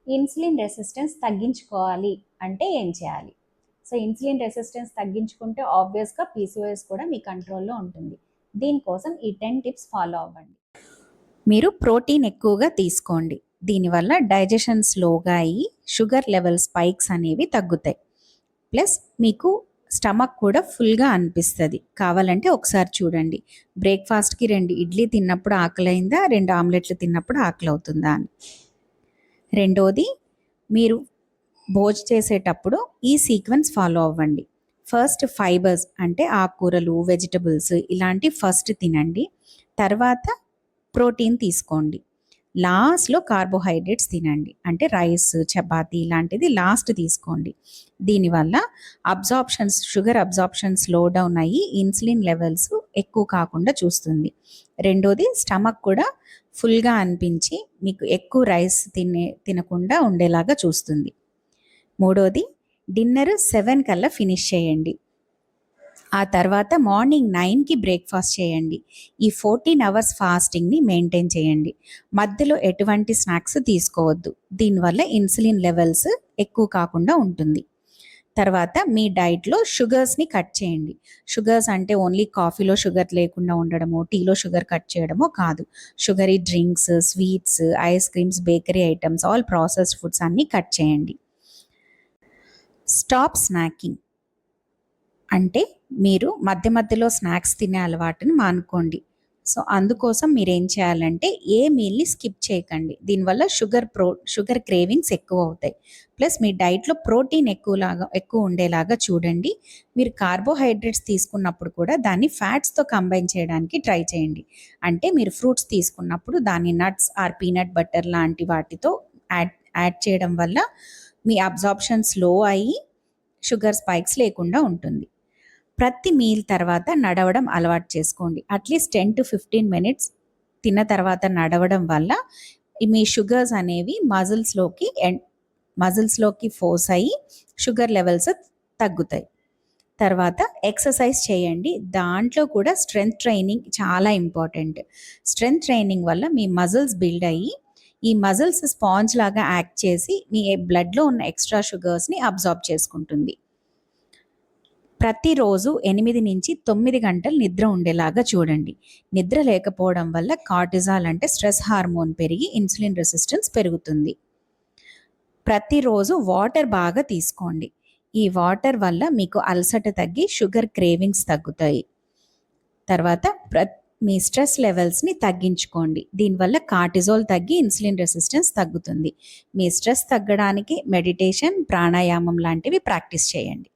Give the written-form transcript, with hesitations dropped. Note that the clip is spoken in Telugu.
ఇన్సులిన్ రెసిస్టెన్స్ తగ్గించుకోవాలి అంటే ఏం చేయాలి? సో ఇన్సులిన్ రెసిస్టెన్స్ తగ్గించుకుంటే ఆబ్వియస్గా పీసీఓఎస్ కూడా మీ కంట్రోల్లో ఉంటుంది. దీనికోసం ఈ 10 టిప్స్ ఫాలో అవ్వండి. మీరు ప్రోటీన్ ఎక్కువగా తీసుకోండి. దీనివల్ల డైజెషన్ స్లోగా అయ్యి షుగర్ లెవెల్ స్పైక్స్ అనేవి తగ్గుతాయి. ప్లస్ మీకు స్టమక్ కూడా ఫుల్గా అనిపిస్తుంది. కావాలంటే ఒకసారి చూడండి, బ్రేక్ఫాస్ట్కి 2 ఇడ్లీ తిన్నప్పుడు ఆకలి అయిందా, 2 ఆమ్లెట్లు తిన్నప్పుడు ఆకలి అవుతుందా అని. రెండోది, మీరు భోజనం చేసేటప్పుడు ఈ సీక్వెన్స్ ఫాలో అవ్వండి. ఫస్ట్ ఫైబర్స్ అంటే ఆకుకూరలు, వెజిటబుల్స్ ఇలాంటి ఫస్ట్ తినండి. తర్వాత ప్రోటీన్ తీసుకోండి. లాస్ట్లో కార్బోహైడ్రేట్స్ తినండి, అంటే రైస్, చపాతీ ఇలాంటిది లాస్ట్ తీసుకోండి. దీనివల్ల షుగర్ అబ్జార్ప్షన్ స్లో డౌన్ అయ్యి ఇన్సులిన్ లెవెల్స్ ఎక్కువ కాకుండా చూస్తుంది. రెండోది, స్టమక్ కూడా ఫుల్గా అనిపించి మీకు ఎక్కువ రైస్ తినకుండా ఉండేలాగా చూస్తుంది. మూడోది, డిన్నర్ 7 కల్లా ఫినిష్ చేయండి. ఆ తర్వాత మార్నింగ్ 9కి బ్రేక్ఫాస్ట్ చేయండి. ఈ 14 అవర్స్ ఫాస్టింగ్ని మెయింటైన్ చేయండి. మధ్యలో ఎటువంటి స్నాక్స్ తీసుకోవద్దు. దీనివల్ల ఇన్సులిన్ లెవెల్స్ ఎక్కువ కాకుండా ఉంటుంది. తర్వాత మీ డైట్లో షుగర్స్ని కట్ చేయండి. షుగర్స్ అంటే ఓన్లీ కాఫీలో షుగర్ లేకుండా ఉండడమో, టీలో షుగర్ కట్ చేయడమో కాదు. Sugary drinks, sweets, ice creams, bakery items, all processed foods అన్నీ కట్ చేయండి. స్టాప్ స్నాకింగ్ అంటే మీరు మధ్య మధ్యలో స్నాక్స్ తినే అలవాటుని మానుకోండి. సో అందుకోసం మీరు ఏం చేయాలంటే ఏ మీల్ని స్కిప్ చేయకండి. దీనివల్ల షుగర్ క్రేవింగ్స్ ఎక్కువ అవుతాయి. ప్లస్ మీ డైట్లో ప్రోటీన్ ఎక్కువ ఉండేలాగా చూడండి. మీరు కార్బోహైడ్రేట్స్ తీసుకున్నప్పుడు కూడా దాన్ని ఫ్యాట్స్తో కంబైన్ చేయడానికి ట్రై చేయండి. అంటే మీరు ఫ్రూట్స్ తీసుకున్నప్పుడు దాన్ని నట్స్ ఆర్ పీనట్ బటర్ లాంటి వాటితో యాడ్ చేయడం వల్ల మీ అబ్జార్ప్షన్ స్లో అయ్యి షుగర్ స్పైక్స్ లేకుండా ఉంటుంది. ప్రతి మీల్ తర్వాత నడవడం అలవాటు చేసుకోండి. అట్లీస్ట్ 10 to 15 మినిట్స్ తిన్న తర్వాత నడవడం వల్ల మీ షుగర్స్ అనేవి మజిల్స్లోకి ఫోర్స్ అయ్యి షుగర్ లెవెల్స్ తగ్గుతాయి. తర్వాత ఎక్సర్సైజ్ చేయండి. దాంట్లో కూడా స్ట్రెంగ్త్ ట్రైనింగ్ చాలా ఇంపార్టెంట్. స్ట్రెంగ్త్ ట్రైనింగ్ వల్ల మీ మజిల్స్ బిల్డ్ అయ్యి ఈ మజిల్స్ స్పాంజ్ లాగా యాక్ట్ చేసి మీ బ్లడ్లో ఉన్న ఎక్స్ట్రా షుగర్స్ని అబ్జార్బ్ చేసుకుంటుంది. ప్రతిరోజు 8 నుంచి 9 గంటలు నిద్ర ఉండేలాగా చూడండి. నిద్ర లేకపోవడం వల్ల కార్టిజాల్ అంటే స్ట్రెస్ హార్మోన్ పెరిగి ఇన్సులిన్ రెసిస్టెన్స్ పెరుగుతుంది. ప్రతిరోజు వాటర్ బాగా తీసుకోండి. ఈ వాటర్ వల్ల మీకు అలసట తగ్గి షుగర్ క్రేవింగ్స్ తగ్గుతాయి. తర్వాత మీ స్ట్రెస్ లెవెల్స్ని తగ్గించుకోండి. దీనివల్ల కార్టిజోల్ తగ్గి ఇన్సులిన్ రెసిస్టెన్స్ తగ్గుతుంది. మీ స్ట్రెస్ తగ్గడానికి మెడిటేషన్, ప్రాణాయామం లాంటివి ప్రాక్టీస్ చేయండి.